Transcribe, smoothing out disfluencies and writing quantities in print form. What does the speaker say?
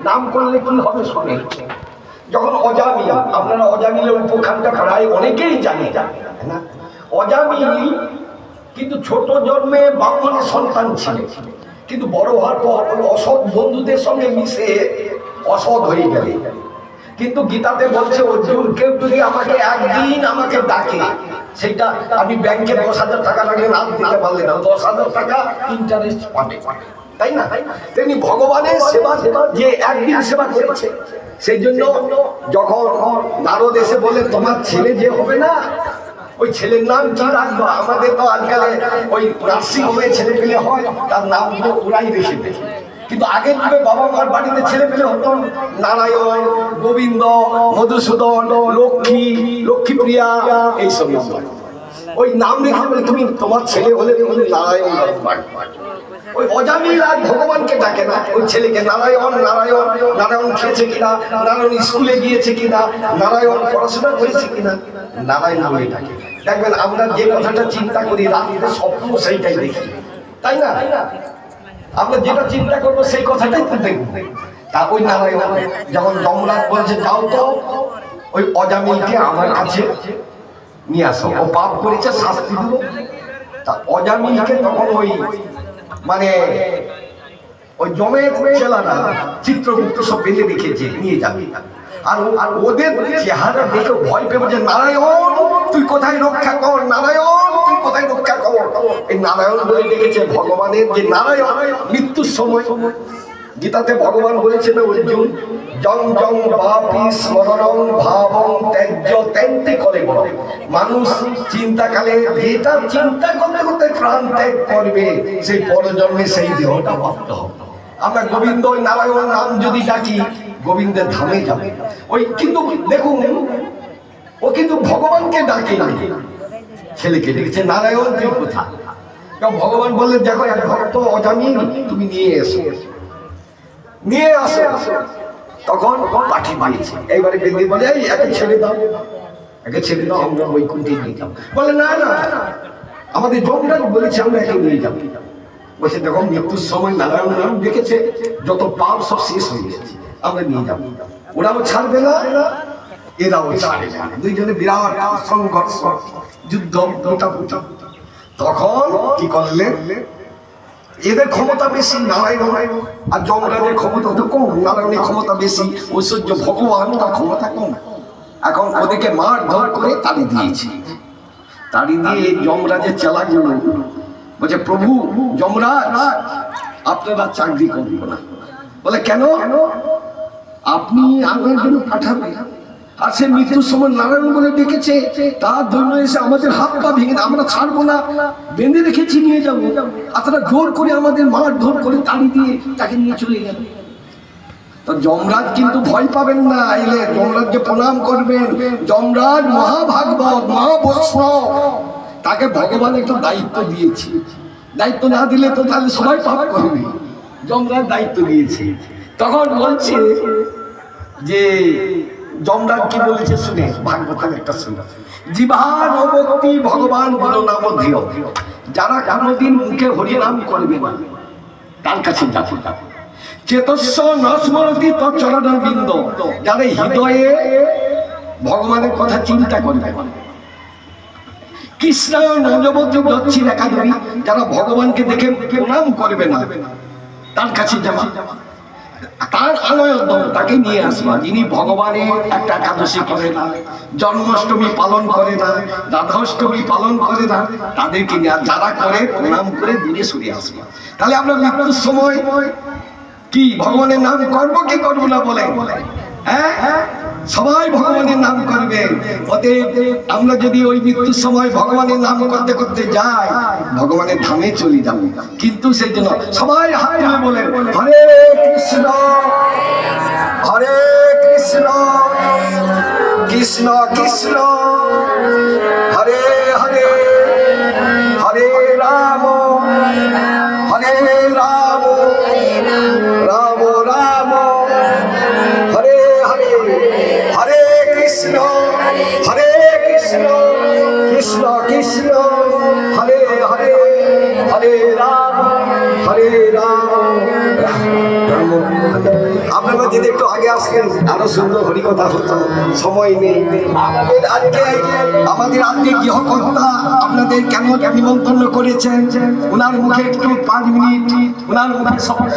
নাম করলে কি হবে শোনে। যখন অজামিল, আপনারা অজামিলের উপখানটা প্রায় অনেকেই জানে না। অজামিল কিন্তু ছোট জন্মে ব্রাহ্মণের সন্তান ছিল, কিন্তু বড় হওয়ার পর অসৎ বন্ধুদের সঙ্গে মিশে অসৎ হয়ে গেলে। কিন্তু গীতাতে বলছে অর্জুন, কেউ যদি আমাকে একদিন আমাকে ডাকে, সেটা আমি ব্যাংকে 10,000 টাকা লাগলে না দিতে পারলে না, 10,000 টাকা ইন্টারেস্ট পাবে, তাই না? তেমনি ভগবানের সেবা যে একদিন সেবা করেছে, সেই জন্য যখন নারদ এসে বলে তোমার ছেলে যে হবে না, ওই ছেলের নাম কি রাখবো? আমাদের তো আজকাল ওই নার্সিং হোমে ছেলে পেলে হয়, তার নামগুলো ওরাই রেখে দেয়। কিন্তু আগের যুগে বাবা মার বাড়িতে ছেলে পেলে হতো নারায়ণ, গোবিন্দ, মধুসূদন, লক্ষ্মী, লক্ষ্মীপ্রিয়া, এইসব নাম। ওই নাম রেখে বলে তুমি তোমার ছেলে হলে তুমি নারায়ণ রাখবে। ওই অজামিল আর ভগবানকে ডাকে না, ওই ছেলেকে নারায়ণ নারায়ণ। নারায়ণ খেয়েছে কিনা, নারায়ণ স্কুলে গিয়েছে কিনা, নারায়ণ পড়াশোনা করেছে কিনা, নারায়ণ বলে ডাকে। দেখবেন আমরা যে কথাটা চিন্তা করি রাত্রে স্বপ্ন সেইটাই দেখি, তাই না? আমরা যেটা চিন্তা করবো সেই কথাটাই তো দেখবো। তা ওই নারায়ণ যখন যমরাজ বলছে যাও তো ওই অজামিলকে আমার কাছে নিয়ে আসো, ও পাপ করেছে, শাস্তি দিল। তা অজামিলকে তখন ওই মানে ওই জমের ছেলেরা চিত্রগুপ্ত সব বেঁধে রেখেছে, নিয়ে যাবে। আর ওদের চেহারা দেখে ভয় পেয়ে বলছে নারায়ণ তুই কোথায় রক্ষা কর, নারায়ণ তুই কোথায় রক্ষা কর। এই নারায়ণ বলে ডেকেছে ভগবানের যে নারায়ণ মৃত্যুর সময়। গীতাতে ভগবান বলেছেন অর্জুন, জং জং বাপি স্মরণং ভাবং ত্যাজ্য ত্যান্তে করে বড়। মানুষ চিন্তাকালে যেটা চিন্তা করতে করতে প্রাণ ত্যাগ করবে, সেই পরজন্মে সেই দেহটা প্রাপ্ত হবে। আমরা গোবিন্দ নারায়ণ নাম যদি ডাকি, গোবিন্দের ধামে যাবে। ওই কিন্তু দেখুন, ও কিন্তু ভগবানকে ডাকে না, ছেলেকে ডেকেছে নারায়ণ তুই কোথায়। ভগবান বললেন দেখো এক ভক্ত অজামিল তুমি নিয়ে এসো, নিয়ে আসো। তখন পাঠি বানিয়েছে, এইবারে বেঁধে বলে এই একে ছেড়ে দাও, একে ছেড়ে দাও, আমরা বৈকুণ্ঠে নিয়ে যাবো। বলে না না, আমাদের যমরাজ বলেছে আমরা একে নিয়ে যাবো। বলছে দেখো মৃত্যুর সময় নারায়ণ নাম দেখেছে, যত পাপ সব শেষ হয়ে গেছে, আমরা নিয়ে যাবো। ওরাও ছাড়বে না, এরাও ছাড়বে না, দুইজনে বিরাট সংঘর্ষ, যুদ্ধ, মোটামুটি। তখন কি করলেন, এদের ক্ষমতা বেশি নারায়ণ, আর যমরাজের ক্ষমতা তো কম, নারায়ণের ক্ষমতা বেশি, ঐশ্বর্য ভগবান তার ক্ষমতা কম। এখন ওদেরকে মার ধর করে তাড়ি দিয়েছে। তাড়ি দিয়ে যমরাজের চেলাগুলো বলছে প্রভু যমরাজ আপনারা চাকরি করবেন না। বলে কেন? আপনি আমার জন্য পাঠাবেন, আর সে মৃত্যুর সময় নারায়ণ বলে ডেকেছে, তার জন্য এসে আমাদের হাত পা ভেঙে আমরা ছাড়বো না, বেঁধে রেখেছি নিয়ে যাবো, আর তারা জোর করে আমাদের মার ধর করে তাড়ি দিয়ে তাকে নিয়ে চলে গেল। তো যমরাজ কিন্তু ভয় পাবেন না, এলে যমরাজকে প্রণাম করবেন। যমরাজ মহাভাগবত, মহাবৈষ্ণব, তাকে ভগবান একটা দায়িত্ব দিয়েছে, দায়িত্ব না দিলে তো তাহলে সবাই পাপ করবে, যমরাজ দায়িত্ব দিয়েছে। তখন বলছে যে যমরাজ কি বলেছে শুনে, ভাগবতের একটা শুনে, জীবান ভক্তি ভগবান গুণ নাম ধিয়, যারা কোনোদিন মুখে হরি নাম করবে না তার কাছে যাবে। চেতস্ব নস্মরতি তৎচরণ বিন্দ, যারা হৃদয়ে ভগবানের কথা চিন্তা করবে। কৃষ্ণ নজবতী দচ্ছি রেখা ধরি, যারা ভগবানকে দেখে প্রণাম করবে না তার কাছে যাওয়া, তার আনয়দম তাকে নিয়ে আসবা। যিনি ভগবানের একটা একাদশী করে না, জন্মাষ্টমী পালন করে না, রাধাষ্টমী পালন করে না, তাদেরকে নিয়ে, যারা করে প্রণাম করে দূরে সরে আসবা। তাহলে আমরা মৃত্যুর সময় কি ভগবানের নাম করবো কি করবো না বলে? হ্যাঁ, সবাই ভগবানের নাম করবে। অতএব আমরা যদি ওই মৃত্যুর সময় ভগবানের নাম করতে করতে যাই, ভগবানের ধামে চলে যাবো। কিন্তু সেই জন্য সবাই হাত তুলে বলেন হরে কৃষ্ণ হরে কৃষ্ণ কৃষ্ণ কৃষ্ণ হরে হরে, হরে রাম হরে রাম রাম রাম হরে হরে, হরে কৃষ্ণ হরে কৃষ্ণ কৃষ্ণ কৃষ্ণ হরে হরে, হরে রাম রাম রাম। আপনারা যদি একটু আগে আসতেন আরো সুন্দর হরিকথা হতো, সময় নেই। আমাদের আজকে গৃহকর্তা আপনাদের কেন নিমন্ত্রণ করেছেন, ওনার মুখে একটু 5 মিনিট ওনার মুখে সবার